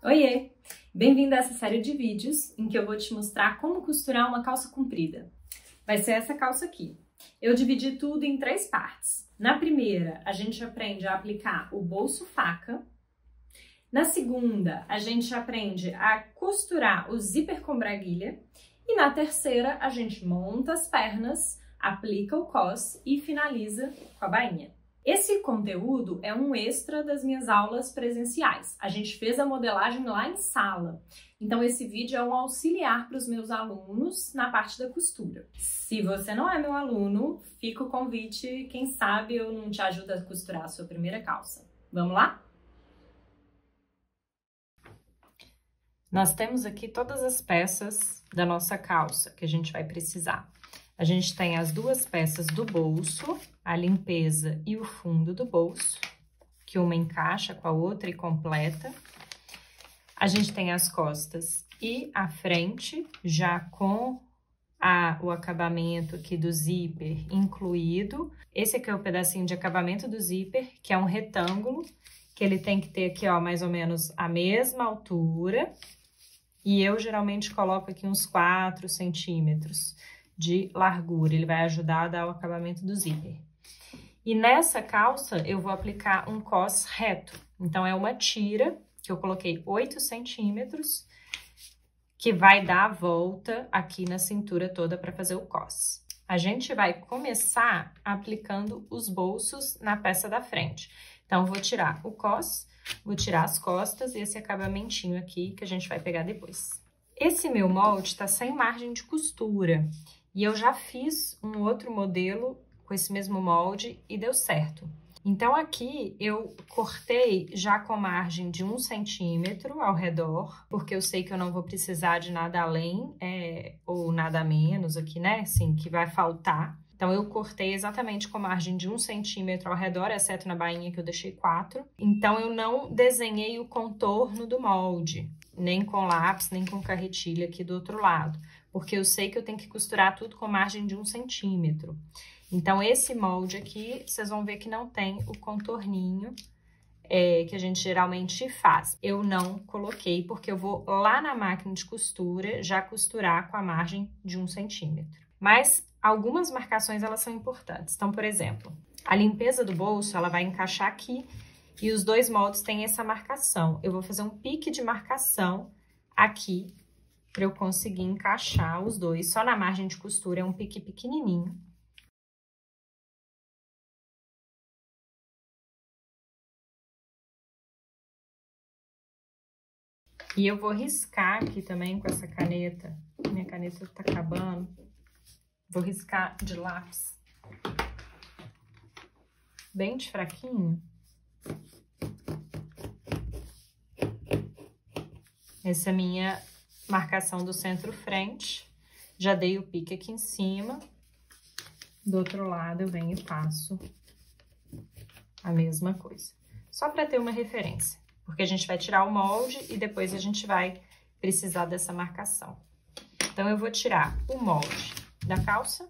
Oiê! Bem-vindo a essa série de vídeos em que eu vou te mostrar como costurar uma calça comprida. Vai ser essa calça aqui. Eu dividi tudo em 3 partes. Na primeira, a gente aprende a aplicar o bolso faca. Na segunda, a gente aprende a costurar o zíper com braguilha. E na terceira, a gente monta as pernas, aplica o cos e finaliza com a bainha. Esse conteúdo é um extra das minhas aulas presenciais. A gente fez a modelagem lá em sala. Então esse vídeo é um auxiliar para os meus alunos na parte da costura. Se você não é meu aluno, fica o convite, quem sabe eu não te ajudo a costurar a sua primeira calça. Vamos lá? Nós temos aqui todas as peças da nossa calça que a gente vai precisar. A gente tem as 2 peças do bolso, a limpeza e o fundo do bolso, que uma encaixa com a outra e completa. A gente tem as costas e a frente, já com o acabamento aqui do zíper incluído. Esse aqui é o pedacinho de acabamento do zíper, que é um retângulo, que ele tem que ter aqui, ó, mais ou menos a mesma altura. E eu geralmente coloco aqui uns 4 centímetros de largura, ele vai ajudar a dar o acabamento do zíper. E nessa calça eu vou aplicar um cos reto, então é uma tira que eu coloquei 8 centímetros, que vai dar a volta aqui na cintura toda para fazer o cos. A gente vai começar aplicando os bolsos na peça da frente. Então, vou tirar o cos, vou tirar as costas e esse acabamentinho aqui que a gente vai pegar depois. Esse meu molde tá sem margem de costura. E eu já fiz um outro modelo com esse mesmo molde e deu certo. Então, aqui eu cortei já com margem de 1 centímetro ao redor, porque eu sei que eu não vou precisar de nada além ou nada a menos aqui, né? Assim, que vai faltar. Então, eu cortei exatamente com margem de 1 centímetro ao redor, exceto na bainha que eu deixei 4. Então, eu não desenhei o contorno do molde, nem com lápis, nem com carretilha aqui do outro lado, porque eu sei que eu tenho que costurar tudo com margem de 1 centímetro. Então, esse molde aqui, vocês vão ver que não tem o contorninho que a gente geralmente faz. Eu não coloquei, porque eu vou lá na máquina de costura já costurar com a margem de 1 centímetro. Mas algumas marcações, elas são importantes. Então, por exemplo, a limpeza do bolso, ela vai encaixar aqui e os 2 moldes têm essa marcação. Eu vou fazer um pique de marcação aqui para eu conseguir encaixar os 2. Só na margem de costura é um pique pequenininho. E eu vou riscar aqui também com essa caneta. Minha caneta tá acabando. Vou riscar de lápis. Bem de fraquinho. Essa é a minha marcação do centro-frente. Já dei o pique aqui em cima. Do outro lado, eu venho e faço a mesma coisa. Só para ter uma referência. Porque a gente vai tirar o molde e depois a gente vai precisar dessa marcação. Então, eu vou tirar o molde da calça.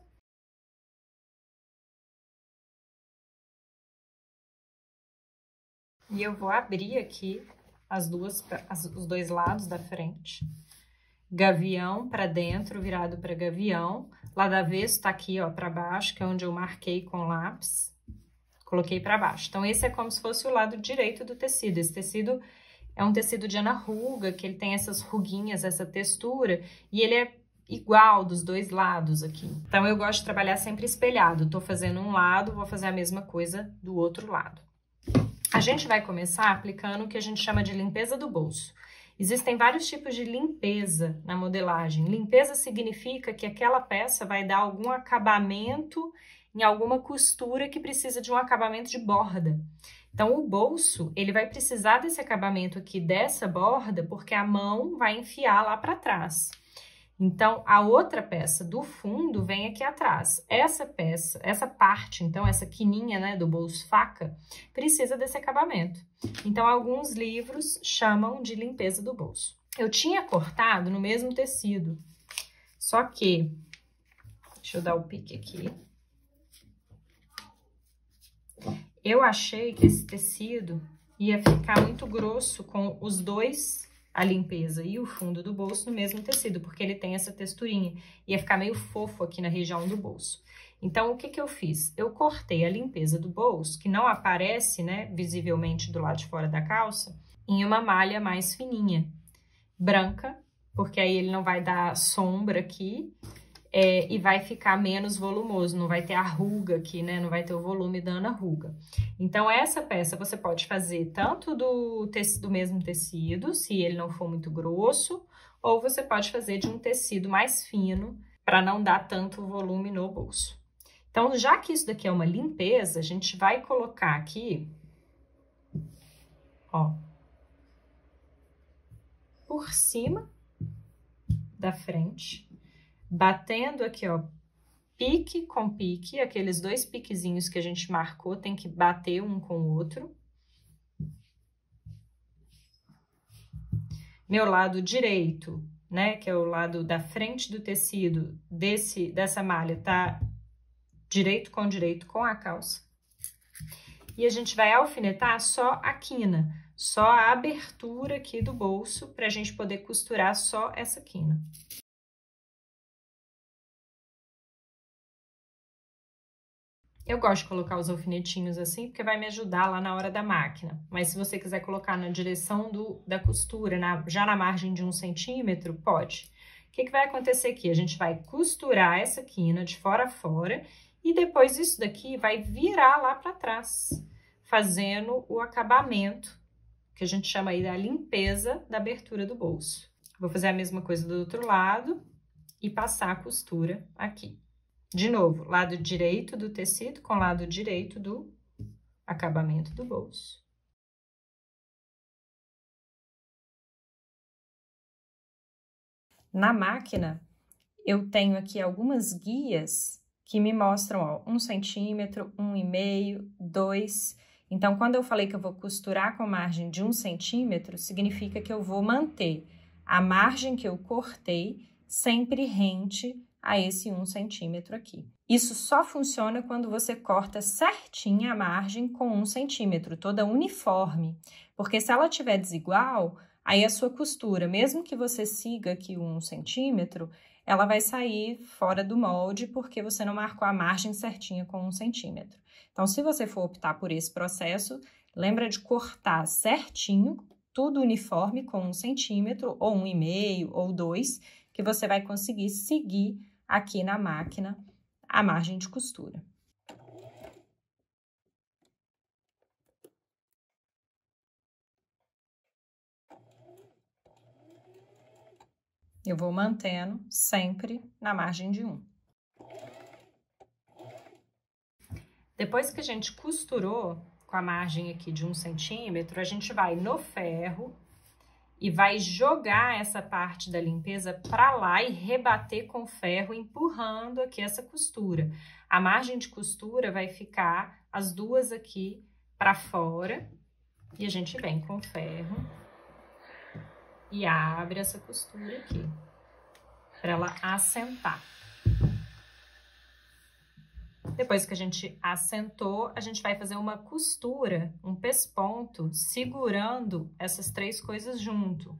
E eu vou abrir aqui os 2 lados da frente. Gavião para dentro, virado para gavião. Lado avesso tá aqui, ó, para baixo, que é onde eu marquei com lápis. Coloquei para baixo. Então, esse é como se fosse o lado direito do tecido. Esse tecido é um tecido de ana-ruga, que ele tem essas ruguinhas, essa textura, e ele é igual dos 2 lados aqui. Então, eu gosto de trabalhar sempre espelhado. Tô fazendo um lado, vou fazer a mesma coisa do outro lado. A gente vai começar aplicando o que a gente chama de limpeza do bolso. Existem vários tipos de limpeza na modelagem. Limpeza significa que aquela peça vai dar algum acabamento em alguma costura que precisa de um acabamento de borda. Então, o bolso, ele vai precisar desse acabamento aqui dessa borda, porque a mão vai enfiar lá para trás. Então, a outra peça do fundo vem aqui atrás. Essa peça, essa parte, então, essa quininha, né, do bolso faca, precisa desse acabamento. Então, alguns livros chamam de limpeza do bolso. Eu tinha cortado no mesmo tecido, só que, deixa eu dar o pique aqui. Eu achei que esse tecido ia ficar muito grosso com os 2 a limpeza e o fundo do bolso no mesmo tecido, porque ele tem essa texturinha. Ia ficar meio fofo aqui na região do bolso. Então, o que que eu fiz? Eu cortei a limpeza do bolso, que não aparece, né, visivelmente do lado de fora da calça, em uma malha mais fininha, branca, porque aí ele não vai dar sombra aqui, e vai ficar menos volumoso, não vai ter a ruga aqui, né? Não vai ter o volume dando a ruga. Então, essa peça você pode fazer tanto do mesmo tecido, se ele não for muito grosso, ou você pode fazer de um tecido mais fino, para não dar tanto volume no bolso. Então, já que isso daqui é uma limpeza, a gente vai colocar aqui, ó, por cima da frente, batendo aqui, ó, pique com pique, aqueles dois piquezinhos que a gente marcou, tem que bater um com o outro. Meu lado direito, né, que é o lado da frente do tecido dessa malha, tá direito com a calça. E a gente vai alfinetar só a quina, só a abertura aqui do bolso, pra gente poder costurar só essa quina. Eu gosto de colocar os alfinetinhos assim, porque vai me ajudar lá na hora da máquina. Mas se você quiser colocar na direção da costura, já na margem de 1 centímetro, pode. O que vai acontecer aqui? A gente vai costurar essa quina de fora a fora e depois isso daqui vai virar lá para trás, fazendo o acabamento, que a gente chama aí da limpeza da abertura do bolso. Vou fazer a mesma coisa do outro lado e passar a costura aqui. De novo, lado direito do tecido com lado direito do acabamento do bolso. Na máquina, eu tenho aqui algumas guias que me mostram, ó, 1 centímetro, 1,5, 2. Então, quando eu falei que eu vou costurar com margem de 1 centímetro, significa que eu vou manter a margem que eu cortei sempre rente a esse 1 centímetro aqui. Isso só funciona quando você corta certinha a margem com 1 centímetro, toda uniforme, porque se ela tiver desigual, aí a sua costura, mesmo que você siga aqui 1 centímetro, ela vai sair fora do molde porque você não marcou a margem certinha com 1 centímetro. Então, se você for optar por esse processo, lembra de cortar certinho, tudo uniforme com 1 centímetro, ou 1,5, ou 2, que você vai conseguir seguir aqui na máquina a margem de costura. Eu vou mantendo sempre na margem de 1. Depois que a gente costurou com a margem aqui de 1 centímetro, a gente vai no ferro e vai jogar essa parte da limpeza para lá e rebater com o ferro, empurrando aqui essa costura. A margem de costura vai ficar as duas aqui para fora e a gente vem com o ferro e abre essa costura aqui, para ela assentar. Depois que a gente assentou, a gente vai fazer uma costura, um pesponto, segurando essas três coisas junto.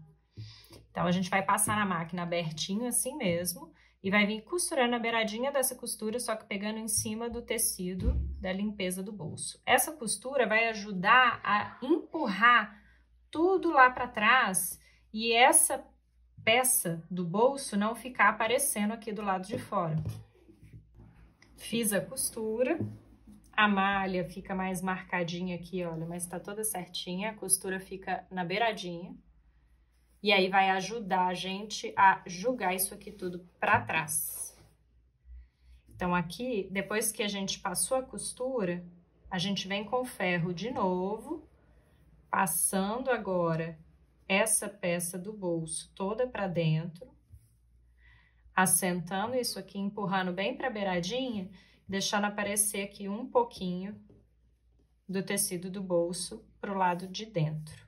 Então, a gente vai passar na máquina abertinho assim mesmo e vai vir costurando a beiradinha dessa costura, só que pegando em cima do tecido da limpeza do bolso. Essa costura vai ajudar a empurrar tudo lá para trás e essa peça do bolso não ficar aparecendo aqui do lado de fora. Fiz a costura, a malha fica mais marcadinha aqui, olha, mas tá toda certinha, a costura fica na beiradinha. E aí vai ajudar a gente a jogar isso aqui tudo pra trás. Então, aqui, depois que a gente passou a costura, a gente vem com o ferro de novo, passando agora essa peça do bolso toda pra dentro, assentando isso aqui, empurrando bem pra beiradinha, deixando aparecer aqui um pouquinho do tecido do bolso pro lado de dentro.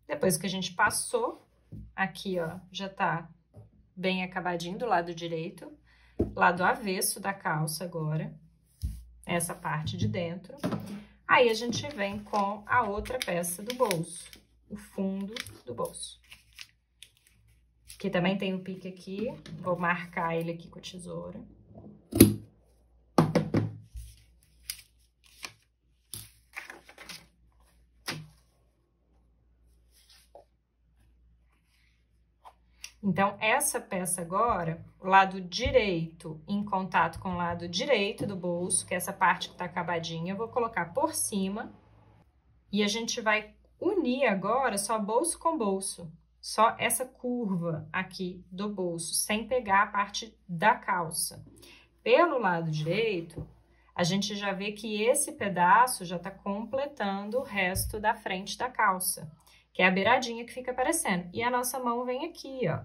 Depois que a gente passou, aqui, ó, já tá bem acabadinho do lado direito, lado avesso da calça agora, essa parte de dentro. Aí, a gente vem com a outra peça do bolso, o fundo do bolso. Que também tem o pique aqui, vou marcar ele aqui com a tesoura. Então, essa peça agora, o lado direito em contato com o lado direito do bolso, que é essa parte que tá acabadinha, eu vou colocar por cima. E a gente vai unir agora só bolso com bolso. Só essa curva aqui do bolso, sem pegar a parte da calça. Pelo lado direito, a gente já vê que esse pedaço já tá completando o resto da frente da calça, que é a beiradinha que fica aparecendo. E a nossa mão vem aqui, ó.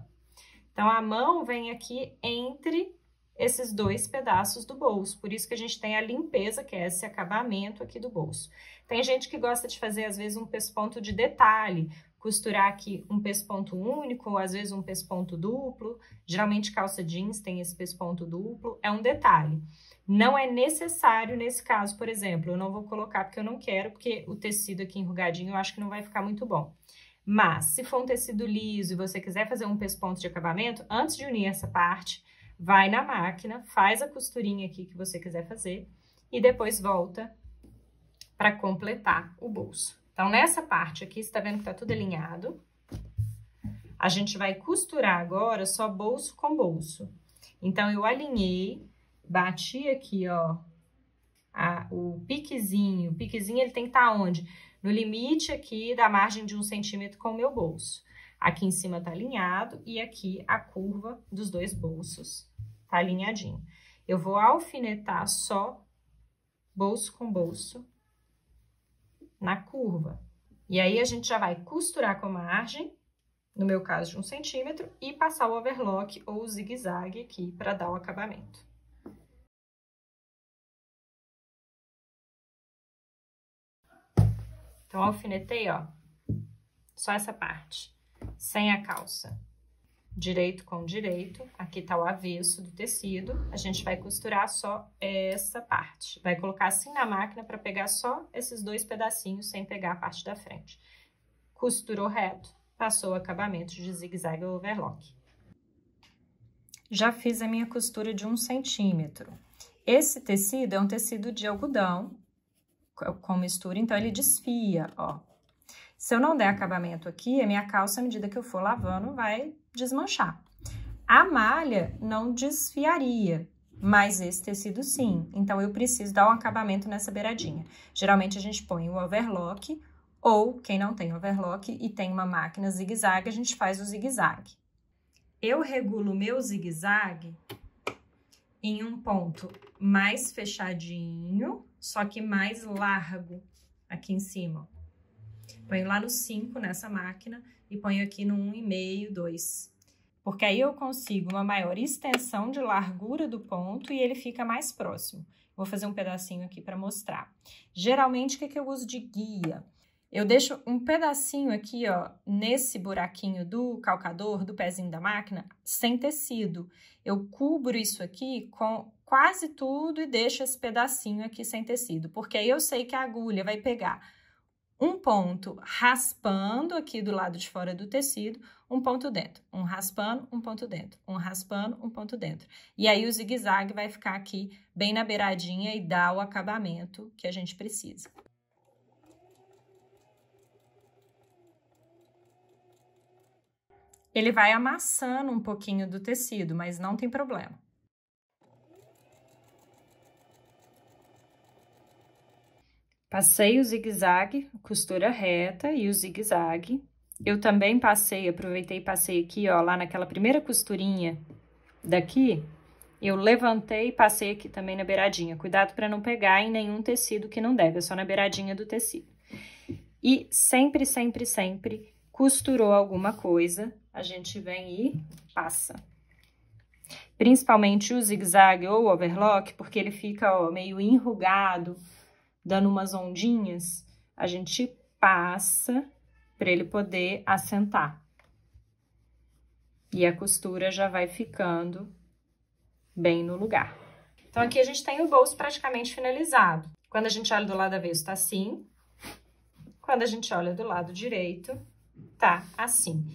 Então, a mão vem aqui entre esses dois pedaços do bolso. Por isso que a gente tem a limpeza, que é esse acabamento aqui do bolso. Tem gente que gosta de fazer, às vezes, um pesponto de detalhe, costurar aqui um pesponto único, ou às vezes um pesponto duplo. Geralmente, calça jeans tem esse pesponto duplo, é um detalhe. Não é necessário nesse caso, por exemplo, eu não vou colocar porque eu não quero, porque o tecido aqui enrugadinho eu acho que não vai ficar muito bom. Mas, se for um tecido liso e você quiser fazer um pesponto de acabamento, antes de unir essa parte, vai na máquina, faz a costurinha aqui que você quiser fazer e depois volta para completar o bolso. Então, nessa parte aqui, você tá vendo que tá tudo alinhado. A gente vai costurar agora só bolso com bolso. Então, eu alinhei, bati aqui, ó, o piquezinho. O piquezinho, ele tem que estar onde? No limite aqui da margem de 1 centímetro com o meu bolso. Aqui em cima tá alinhado e aqui a curva dos dois bolsos tá alinhadinho. Eu vou alfinetar só bolso com bolso na curva. E aí, a gente já vai costurar com a margem, no meu caso de 1 centímetro, e passar o overlock ou o zigue-zague aqui para dar o acabamento. Então, alfinetei, ó, só essa parte, sem a calça. Direito com direito, aqui tá o avesso do tecido, a gente vai costurar só essa parte. Vai colocar assim na máquina para pegar só esses dois pedacinhos, sem pegar a parte da frente. Costurou reto, passou o acabamento de zigue-zague ou overlock. Já fiz a minha costura de 1 centímetro. Esse tecido é um tecido de algodão, com mistura, então ele desfia, ó. Se eu não der acabamento aqui, a minha calça, à medida que eu for lavando, vai desmanchar. A malha não desfiaria, mas esse tecido sim. Então, eu preciso dar um acabamento nessa beiradinha. Geralmente, a gente põe o overlock, ou quem não tem overlock e tem uma máquina zigue-zague, a gente faz o zigue-zague. Eu regulo o meu zigue-zague em um ponto mais fechadinho, só que mais largo aqui em cima. Ponho lá no 5 nessa máquina e ponho aqui no 1,5, 2. Porque aí eu consigo uma maior extensão de largura do ponto e ele fica mais próximo. Vou fazer um pedacinho aqui para mostrar. Geralmente, o que eu uso de guia? Eu deixo um pedacinho aqui, ó, nesse buraquinho do calcador, do pezinho da máquina, sem tecido. Eu cubro isso aqui com quase tudo e deixo esse pedacinho aqui sem tecido, porque aí eu sei que a agulha vai pegar um ponto raspando aqui do lado de fora do tecido, um ponto dentro, um raspando, um ponto dentro, um raspando, um ponto dentro. E aí o zigue-zague vai ficar aqui bem na beiradinha e dá o acabamento que a gente precisa. Ele vai amassando um pouquinho do tecido, mas não tem problema. Passei o zigue-zague, costura reta e o zigue-zague. Eu também passei, aproveitei e passei aqui, ó, lá naquela primeira costurinha daqui, eu levantei e passei aqui também na beiradinha. Cuidado para não pegar em nenhum tecido que não deve, é só na beiradinha do tecido. E sempre, sempre, sempre costurou alguma coisa, a gente vem e passa. Principalmente o zigue-zague ou o overlock, porque ele fica, ó, meio enrugado, dando umas ondinhas, a gente passa para ele poder assentar. E a costura já vai ficando bem no lugar. Então, aqui a gente tem o bolso praticamente finalizado. Quando a gente olha do lado avesso, tá assim. Quando a gente olha do lado direito, tá assim.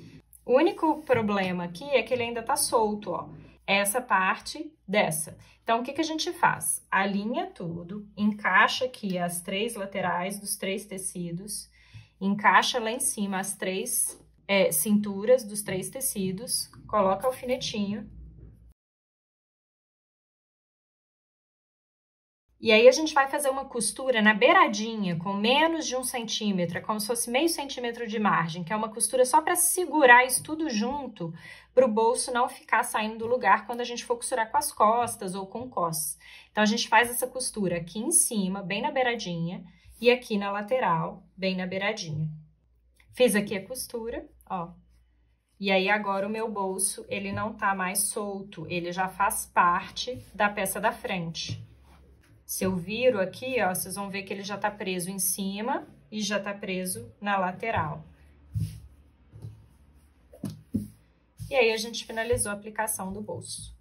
O único problema aqui é que ele ainda tá solto, ó. Essa parte dessa. Então, o que que a gente faz? Alinha tudo, encaixa aqui as 3 laterais dos 3 tecidos, encaixa lá em cima as 3 cinturas dos 3 tecidos, coloca o alfinetinho. E aí, a gente vai fazer uma costura na beiradinha, com menos de 1 centímetro, é como se fosse meio centímetro de margem, que é uma costura só para segurar isso tudo junto, para o bolso não ficar saindo do lugar quando a gente for costurar com as costas ou com cos. Então, a gente faz essa costura aqui em cima, bem na beiradinha, e aqui na lateral, bem na beiradinha. Fiz aqui a costura, ó. E aí, agora o meu bolso, ele não tá mais solto, ele já faz parte da peça da frente. Se eu viro aqui, ó, vocês vão ver que ele já tá preso em cima e já tá preso na lateral. E aí, a gente finalizou a aplicação do bolso.